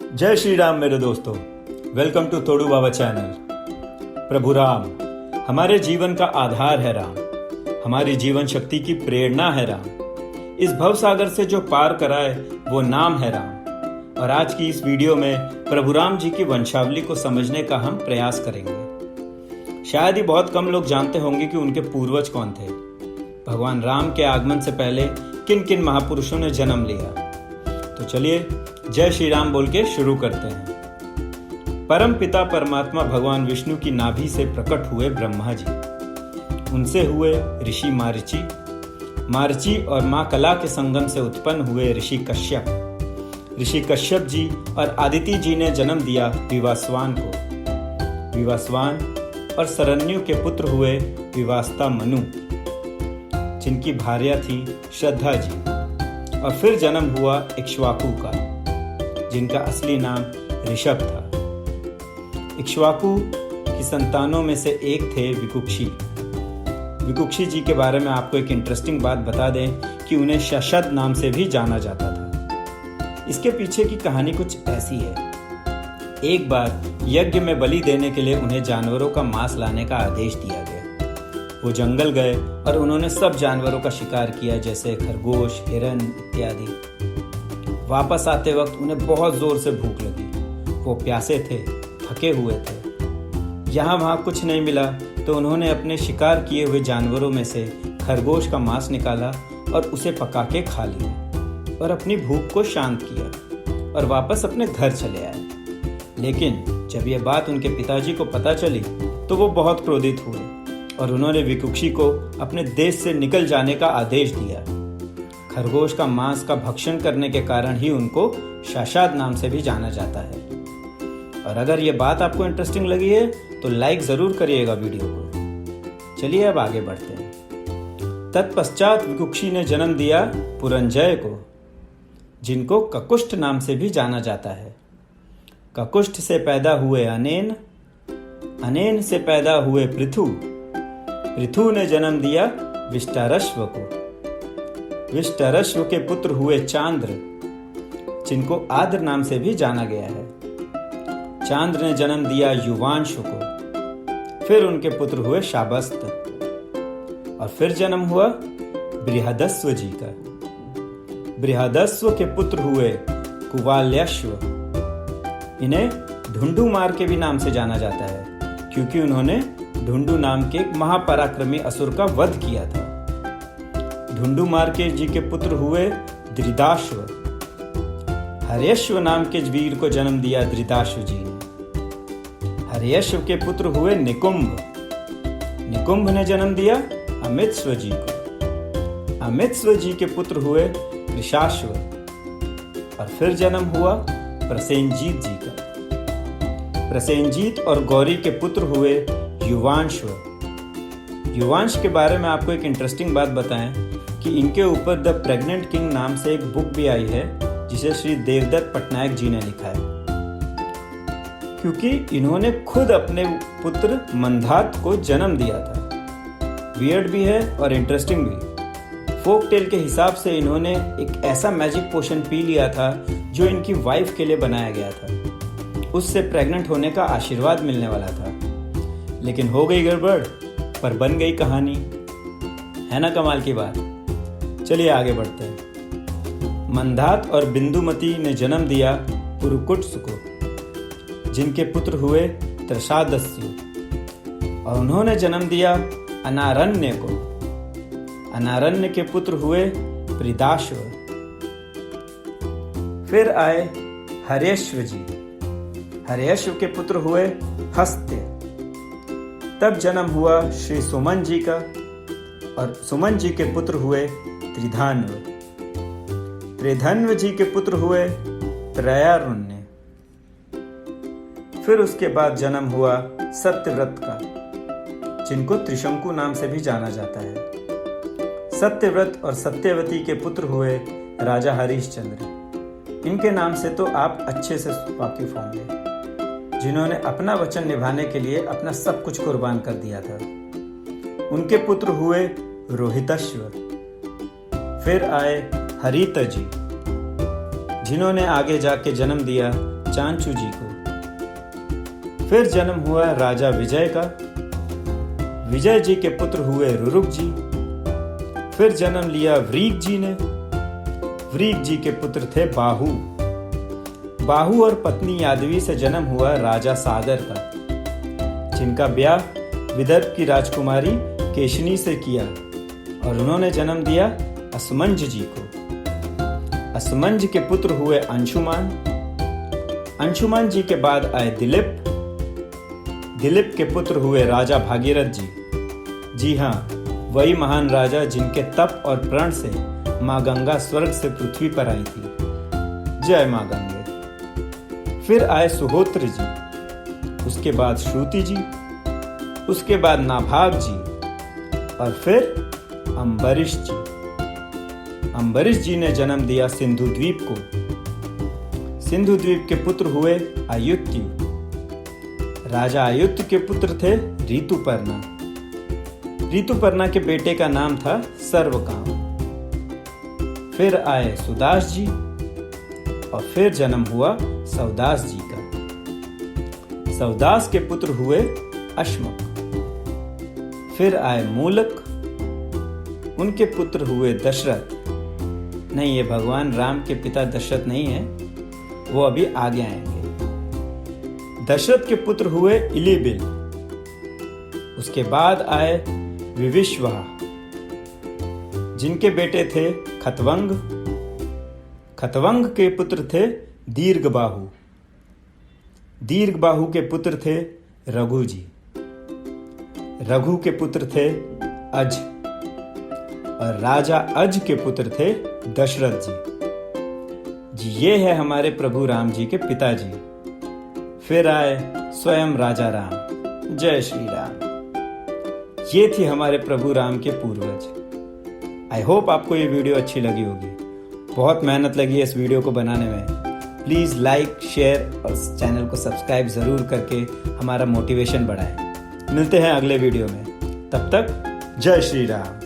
जय श्री राम मेरे दोस्तों, वेलकम टू तोड़ू बाबा चैनल। प्रभु राम हमारे जीवन का आधार है। राम हमारी जीवन शक्ति की प्रेरणा है। राम इस भव सागर से जो पार कराए वो नाम है राम। और आज की इस वीडियो में प्रभु राम जी की वंशावली को समझने का हम प्रयास करेंगे। शायद ही बहुत कम लोग जानते होंगे कि उनके पूर्वज कौन थे। भगवान राम के आगमन से पहले किन किन महापुरुषों ने जन्म लिया। तो चलिए जय श्री राम बोल के शुरू करते हैं। परम पिता परमात्मा भगवान विष्णु की नाभि से प्रकट हुए ब्रह्मा जी, उनसे हुए ऋषि मार्ची और माँ कला के संगम से उत्पन्न हुए ऋषि कश्यप जी और आदिति जी ने जन्म दिया विवास्वान को। विवास्वान और सरन्यु के पुत्र हुए विवास्ता मनु, जिनकी भार्या थी श्रद्धा जी। और फिर जन्म हुआ इक्ष्वाकु का, जिनका असली नाम ऋषभ था। इक्ष्वाकु की संतानों में से एक थे विकुक्षी जी के बारे में आपको एक इंटरेस्टिंग बात बता दें कि उन्हें शशद नाम से भी जाना जाता था। इसके पीछे की कहानी कुछ ऐसी है। एक बार यज्ञ में बलि देने के लिए उन्हें जानवरों का मांस लाने का आदेश दिया गया। वो जंगल गए और उन्होंने सब जानवरों का शिकार किया, जैसे खरगोश, हिरन इत्यादि। वापस आते वक्त उन्हें बहुत जोर से भूख लगी। वो प्यासे थे, थके हुए थे। यहाँ वहाँ कुछ नहीं मिला तो उन्होंने अपने शिकार किए हुए जानवरों में से खरगोश का मांस निकाला और उसे पका के खा लिया और अपनी भूख को शांत किया और वापस अपने घर चले आए। लेकिन जब यह बात उनके पिताजी को पता चली तो वो बहुत क्रोधित हुए और उन्होंने विकुक्षी को अपने देश से निकल जाने का आदेश दिया। खरगोश का मांस का भक्षण करने के कारण ही उनको शशाद नाम से भी जाना जाता है। और अगर ये बात आपको इंटरेस्टिंग लगी है तो लाइक जरूर करिएगा वीडियो को। चलिए अब आगे बढ़ते हैं। तत्पश्चात विकुक्षी ने जन्म दिया पुरंजय को, जिनको ककुष्ठ नाम से भी जाना जाता है। ककुष्ठ से पैदा हुए अनेन से पैदा हुए पृथु ने जन्म दिया विष्टारश्व को। विष्टारश्व के पुत्र हुए चांद्र, जिनको आद्र नाम से भी जाना गया है। चांद्र ने जन्म दिया युवांशु को। फिर उनके पुत्र हुए शाबस्त और फिर जन्म हुआ बृहदस्व जी का। बृहदस्व के पुत्र हुए कुवाल्यश्व। इन्हें ढुंडुमार के भी नाम से जाना जाता है, क्योंकि उन्होंने ढुंडु नाम के एक महापराक्रमी असुर का वध किया था। ढुंडुमार के जी के पुत्र हुए धृताश्व। हर्यश्व नाम के वीर को जन्म दिया धृताश्व जी ने। हर्यश्व के पुत्र हुए निकुंभ ने जन्म दिया अमितस्व जी को। अमितस्व जी के पुत्र हुए कृशाश्व और फिर जन्म हुआ प्रसेनजीत जी का। प्रसेनजीत और गौरी के पुत्र हुए युवांश के बारे में आपको एक इंटरेस्टिंग बात बताएं कि इनके ऊपर द प्रेग्नेंट किंग नाम से एक बुक भी आई है, जिसे श्री देवदत्त पटनायक जी ने लिखा है, क्योंकि इन्होंने खुद अपने पुत्र मंधात को जन्म दिया था। वियर्ड भी है और इंटरेस्टिंग भी। फोक टेल के हिसाब से इन्होंने एक ऐसा मैजिक पोशन पी लिया था जो इनकी वाइफ के लिए बनाया गया था। उससे प्रेग्नेंट होने का आशीर्वाद मिलने वाला था, लेकिन हो गई गड़बड़, पर बन गई कहानी। है ना कमाल की बात। चलिए आगे बढ़ते हैं। मंधात और बिंदुमती ने जन्म दिया पुरुकुट्स को, जिनके पुत्र हुए त्रसादस्यु और उन्होंने जन्म दिया अनारण्य को। अनारण्य के पुत्र हुए प्रिदाश्व। फिर आए हर्यश्व जी। हर्यश्व के पुत्र हुए हस्त्य। तब जन्म हुआ श्री सुमन जी का और सुमन जी के पुत्र हुए त्रिधान्व। त्रिधन्व जी के पुत्र हुए त्रयारुण्य। फिर उसके बाद जन्म हुआ सत्यव्रत का, जिनको त्रिशंकु नाम से भी जाना जाता है। सत्यव्रत और सत्यवती के पुत्र हुए राजा हरिश्चंद्र। इनके नाम से तो आप अच्छे से वाकिफ होंगे, जिन्होंने अपना वचन निभाने के लिए अपना सब कुछ कुर्बान कर दिया था। उनके पुत्र हुए रोहितश्व। फिर आए हरित जी, जिन्होंने आगे जाके जन्म दिया चांचू जी को। फिर जन्म हुआ राजा विजय का। विजय जी के पुत्र हुए रुरुक जी। फिर जन्म लिया व्रीक जी ने। व्रीक जी के पुत्र थे बाहु। बाहु और पत्नी यादवी से जन्म हुआ राजा सागर का, जिनका ब्याह विदर्भ की राजकुमारी केशनी से किया और उन्होंने जन्म दिया असमंज जी को। असमंज के पुत्र हुए अंशुमान। अंशुमान जी के बाद आए दिलीप। दिलीप के पुत्र हुए राजा भागीरथ जी। जी हाँ, वही महान राजा जिनके तप और प्रण से माँ गंगा स्वर्ग से पृथ्वी पर आई थी। जय माँ गंगे। फिर आए सुहोत्र जी, उसके बाद श्रुति जी, उसके बाद नाभाग जी और फिर अम्बरीश जी। अम्बरीश जी ने जन्म दिया सिंधु द्वीप को। सिंधु द्वीप के पुत्र हुए अयुत्य। राजा अयुत्य के पुत्र थे ऋतुपर्णा। ऋतुपर्णा के बेटे का नाम था सर्वकाम। फिर आए सुदास जी और फिर जन्म हुआ सवदास जी का। सवदास के पुत्र हुए अश्मक। फिर आए मूलक, उनके पुत्र हुए दशरथ। नहीं, ये भगवान राम के पिता दशरथ नहीं है, वो अभी आगे आएंगे। दशरथ के पुत्र हुए इलीबिल। उसके बाद आए विविश्वाह, जिनके बेटे थे खतवंग। खतवंग के पुत्र थे दीर्घबाहु। दीर्घबाहु के पुत्र थे रघु जी। रघु के पुत्र थे अज और राजा अज के पुत्र थे दशरथ जी। ये है हमारे प्रभु राम जी के पिताजी। फिर आए स्वयं राजा राम। जय श्री राम। ये थी हमारे प्रभु राम के पूर्वज। आई होप आपको ये वीडियो अच्छी लगी होगी। बहुत मेहनत लगी है इस वीडियो को बनाने में। प्लीज़ लाइक, शेयर और चैनल को सब्सक्राइब ज़रूर करके हमारा मोटिवेशन बढ़ाएं। मिलते हैं अगले वीडियो में। तब तक जय श्री राम।